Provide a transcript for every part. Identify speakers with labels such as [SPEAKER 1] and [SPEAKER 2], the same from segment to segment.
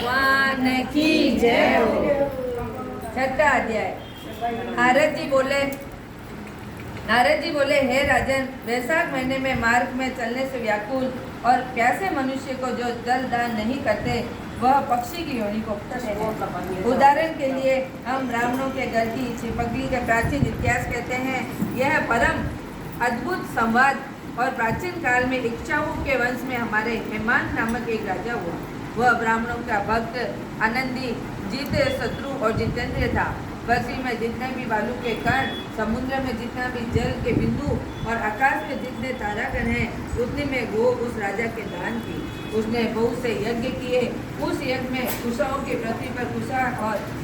[SPEAKER 1] भगवान की जय हो। छठा अध्याय। नारद जी बोले, हे राजन, वैशाख महीने में मार्ग में चलने से व्याकुल और प्यासे मनुष्य को जो जल दान नहीं करते वह पक्षी की योनि को उगते हैं। उदाहरण के लिए हम ब्राह्मणों के घर की छिपकली का प्राचीन इतिहास कहते हैं। यह परम अद्भुत संवाद और प्राचीन काल में इक्ष्वाकु के वंश में हमारे हेमान नामक एक राजा हुआ। वह ब्राह्मणों का भक्त, आनंदी, जीत शत्रु और जितेंद्रिय था। पृथ्वी में जितने भी बालू के कण, समुद्र में जितना भी जल के बिंदु और आकाश में जितने तारागण हैं, उतने में गो उस राजा के दान की। उसने बहुत से यज्ञ किए। उस यज्ञ में कुशाओं की पृथ्वी पर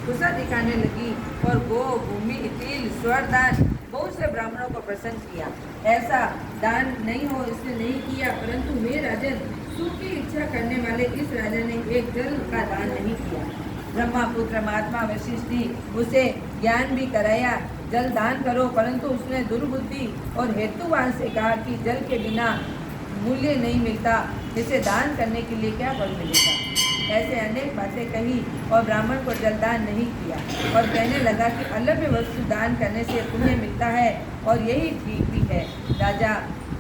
[SPEAKER 1] कुशा दिखाने लगी और गो, भूमि, तिल, स्वर दान बहुत से ब्राह्मणों को प्रसन्न किया। ऐसा दान नहीं हो इसने नहीं किया, परंतु वे राजन, सुख की इच्छा करने वाले इस राजा ने एक जल का दान नहीं किया। ब्रह्मपुत्र महात्मा वशिष्ठ ने उसे ज्ञान भी कराया, जल दान करो, परंतु उसने दुर्बुद्धि और हेतुवान से कहा कि जल के बिना मूल्य नहीं मिलता, इसे दान करने के लिए क्या फल मिलेगा। ऐसे अनेक बातें कही और ब्राह्मण को जलदान नहीं किया और कहने लगा कि अलभ्य वस्तु दान करने से पुण्य मिलता है और यही ठीक भी है। राजा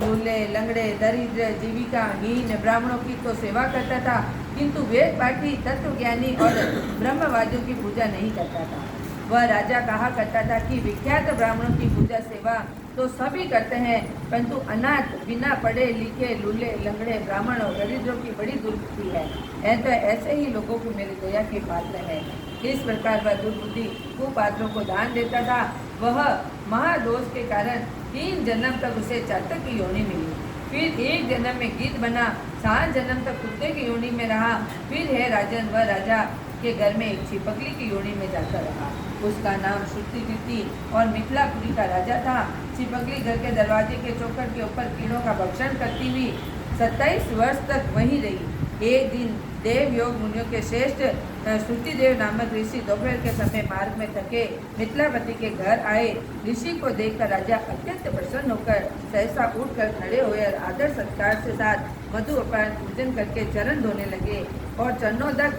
[SPEAKER 1] लूले, लंगड़े, दरिद्र, जीविकाहीन ब्राह्मणों की तो सेवा करता था, किंतु वेद पाठी, तत्वज्ञानी और ब्रह्मवादियों की पूजा नहीं करता था। वह राजा कहा करता था कि विख्यात ब्राह्मणों की पूजा सेवा तो सभी करते हैं, परंतु अनाथ, बिना पढ़े लिखे, लूले, लंगड़े ब्राह्मण और दरिद्रों की बड़ी दुर्बुद्धि है। तो ऐसे ही लोगों को मेरी दया के पात्र है। इस प्रकार वह दुर्बुद्धि कुपात्रों को दान देता था। वह महादोष के कारण 3 जन्म तक उसे चातक की योनि मिली। फिर 1 जन्म में गीत बना, 7 जन्म तक कुत्ते की योनि में रहा। फिर है राजन, वह राजा के घर में एक छिपकली की योनि में जाकर रहा। उसका नाम श्रुति और मिथिलापुरी का राजा था। छिपकली घर के दरवाजे के चौखट के ऊपर कीड़ों का भक्षण करती हुई 27 वर्ष तक वहीं रही। एक दिन देव योग मुनियों के श्रेष्ठ श्रुतिदेव नामक ऋषि दोपहर के समय मार्ग में थके मिथिलापति के घर आए। ऋषि को देखकर राजा अत्यंत प्रसन्न होकर सहसा उठकर खड़े हुए और आदर सत्कार से साथ मधु अपान पूजन करके चरण धोने लगे और चरणोदक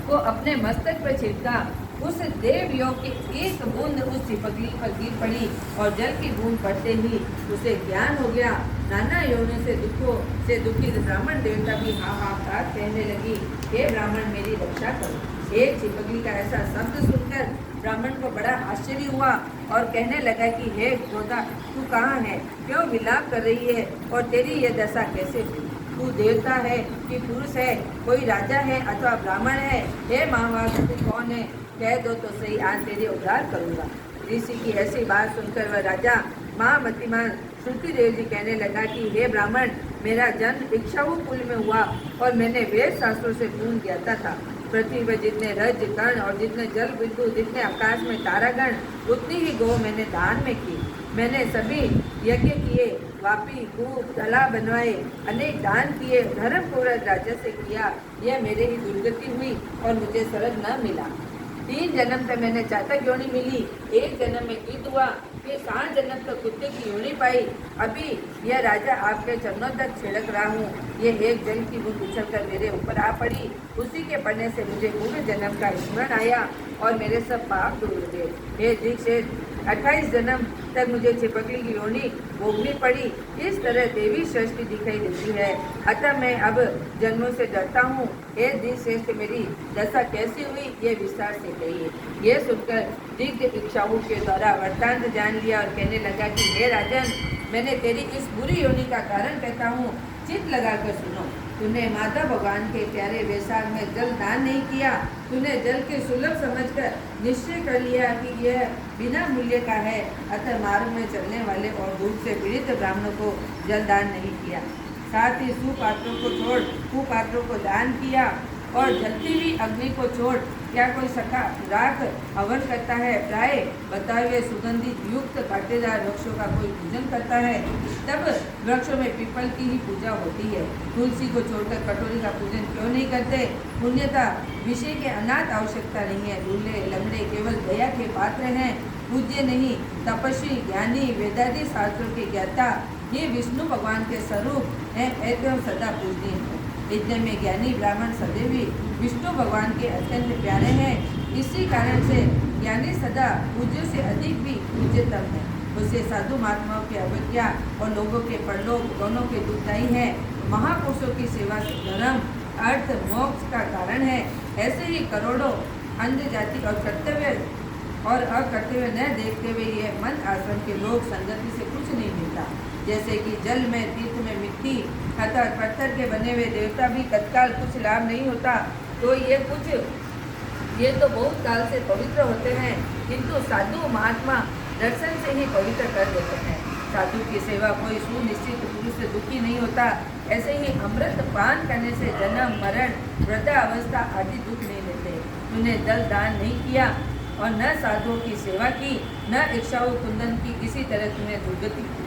[SPEAKER 1] को अपने मस्तक पर छिड़का। उस देव योग की एक बूंद उस छिपकली पर गिर पड़ी और जल की बूंद पड़ते ही उसे ज्ञान हो गया। नाना योनियों से दुखों से दुखित ब्राह्मण देवता भी हाहाकार कहने लगी, हे ब्राह्मण, मेरी रक्षा करो। एक छिपकली का ऐसा शब्द सुनकर ब्राह्मण को बड़ा आश्चर्य हुआ और कहने लगा कि हे गोदा, तू कहाँ है, क्यों विलाप कर रही है और तेरी यह दशा कैसे हुई? तू देवता है कि पुरुष है, कोई राजा है अथवा ब्राह्मण है? हे महाभाग, तू कौन है? कह दो तो सही, आज तेरे उद्धार करूँगा। ऋषि की ऐसी बात सुनकर वह राजा महामतिमान श्रुतिदेव जी कहने लगा कि हे ब्राह्मण, मेरा जन्म इक्ष्वाकु कुल में हुआ और मैंने वेद शास्त्रों से पूर्ण ज्ञाता था। पृथ्वी पर जितने रज कण और जितने जल बिंदु, जितने आकाश में तारागण, उतनी ही गौ मैंने दान में की। मैंने सभी यज्ञ किए, वापी, कूप, तालाब बनवाए, अनेक दान किए, धर्म पूर्ण राज्य से किया। यह मेरे ही दुर्गति हुई और मुझे स्वर्ग न मिला। 3 जन्म तक मैंने चातक योनि मिली, 1 जन्म में गीत हुआ, फिर 7 जन्म तक कुत्ते की योनि पाई। अभी यह राजा आपके चरणों तक छिड़क रहा हूँ। ये एक जल की बूंद उछल कर मेरे ऊपर आ पड़ी। उसी के पड़ने से मुझे पूर्व जन्म का स्मरण आया और मेरे सब पाप दूर हो गए। हे दीक्षित, 28 जन्म तक मुझे छिपकली की योनि भोगनी पड़ी। इस तरह देवी सृष्टि दिखाई देती है, अतः मैं अब जन्मों से डरता हूँ। हे दीक्षित, मेरी दशा कैसी हुई ये विस्तार से कहिए। ये सुनकर दिग्ध इक्ष्वाकु के द्वारा वृत्तांत जान लिया और कहने लगा कि हे राजन, मैंने तेरी इस बुरी योनि का कारण कहता हूँ, चित्त लगाकर सुनो। तूने माता भगवान के प्यारे वैशाख में जल दान नहीं किया। तूने जल के सुलभ समझकर निश्चय कर लिया कि यह बिना मूल्य का है, अतः मार्ग में चलने वाले और धूप से पीड़ित ब्राह्मणों को जल दान नहीं किया। साथ ही सुपात्रों को छोड़ कुपात्रों को दान किया और जलती हुई अग्नि को छोड़ क्या कोई सखा राख हवन करता है? प्राय बताए हुए सुगंधित युक्त कांटेदार वृक्षों का कोई पूजन करता है, तब वृक्षों में पीपल की ही पूजा होती है। तुलसी को छोड़कर कटोरी का पूजन क्यों नहीं करते? पुण्यता विषय के अनाथ आवश्यकता नहीं है। लूले, लंगड़े केवल दया के पात्र हैं, पूज्य नहीं। तपस्वी, ज्ञानी, वेदादि शास्त्रों के ज्ञाता, ये विष्णु भगवान के स्वरूप हैं, एवं सदा पूजनीय है। इतने में ज्ञानी ब्राह्मण सदैव ही विष्णु भगवान के अत्यंत प्यारे हैं। इसी कारण से ज्ञानी सदा पूज्य से अधिक भी पूज्यतम है। उसे साधु महात्माओं की अवज्ञा और लोगों के परलोक दोनों के दुखदायी है। महापुरुषों की सेवा से धर्म अर्थ मोक्ष का कारण है। ऐसे ही करोड़ों अन्य जाति और कर्तव्य और अकर्तव्य न देखते हुए ये मन आश्रम के लोग संगति से कुछ नहीं मिलता। जैसे कि जल में तीर्थ में मिट्टी अर्थात पत्थर के बने हुए देवता भी तत्काल कुछ लाभ नहीं होता, तो ये तो बहुत काल से पवित्र होते हैं, किंतु साधु महात्मा दर्शन से ही पवित्र कर देते हैं। साधु की सेवा कोई सुनिश्चित पुरुष से दुखी नहीं होता। ऐसे ही अमृत पान करने से जन्म मरण वृद्धावस्था आदि दुख नहीं लेते। तूने दल दान नहीं किया और न साधुओं की सेवा की, न इच्छाओं कुंदन की, इसी तरह तूने दुर्गति की।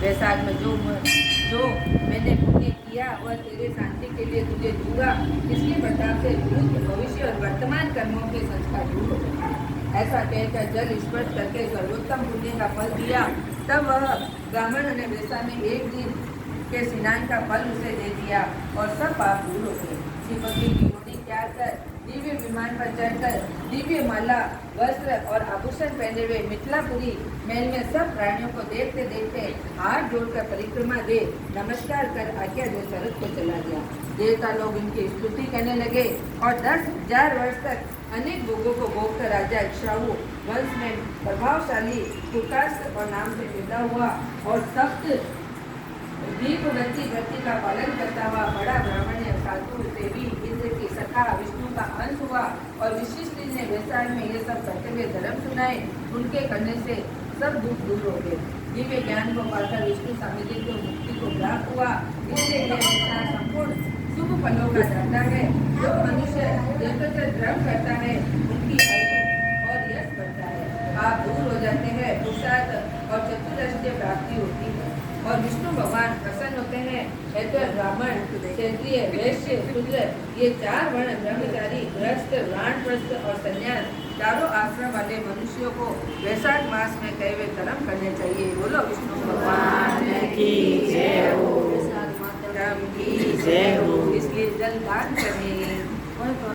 [SPEAKER 1] वैशाख में जो मैंने पुण्य किया वह तेरे शांति के लिए तुझे दूंगा। इसके प्रताप से भूत भविष्य और वर्तमान कर्मों के संस्कार दूर हो गए। ऐसा कहकर जल स्पर्श करके सर्वोत्तम पुण्य का फल दिया। तब वह ब्राह्मण ने वैसा में एक दिन के स्नान का फल उसे दे दिया और सब पाप दूर हो गए। श्रीपति की मूर्ति त्याग कर दिव्य विमान पर चढ़कर दिव्य माला वस्त्र और आभूषण पहने हुए मिथिलापुरी महल में सब प्राणियों को देखते देखते हाथ जोड़कर परिक्रमा दे नमस्कार कर आज्ञा दे शरद को चला गया। देवता लोग इनकी स्तुति करने लगे और 10,000 वर्ष तक अनेक भोगों को भोगकर राजा इक्ष्वाकु वंश में प्रभावशाली कुकास्थ और नाम से पैदा हुआ और सप्त दीपवती व्रति का पालन करता हुआ बड़ा ब्राह्मण साधु देवी इंद्र की सखा विष्णु का अंश हुआ और विशिष्ट ने वैशाख में ये सब करते हुए धर्म सुनाए। उनके करने से सब दुख दूर हो गए। दिव्य ज्ञान को पाकर विष्णु सामिजी को मुक्ति को प्राप्त हुआ। इसलिए यह वैशाख संपूर्ण शुभ फलों का दाता है। जो मनुष्य निरंतर धर्म करता है उनकी आयु और यश बढ़ता है, पाप दूर हो जाते हैं, पुरुषार्थ और चतुर्दशीय प्राप्ति होती है और विष्णु भगवान प्रसन्न होते हैं। ऐसे ब्राह्मण क्षत्रिय वैश्य शूद्र ये 4 वर्ण ब्रह्मचारी गृहस्थ वानप्रस्थ और सन्यास चारों आश्रम वाले मनुष्यों को वैशाख मास में कहे हुए कर्म करने चाहिए। बोलो विष्णु भगवान की जय हो, की जय हो। इसलिए जल दान करें।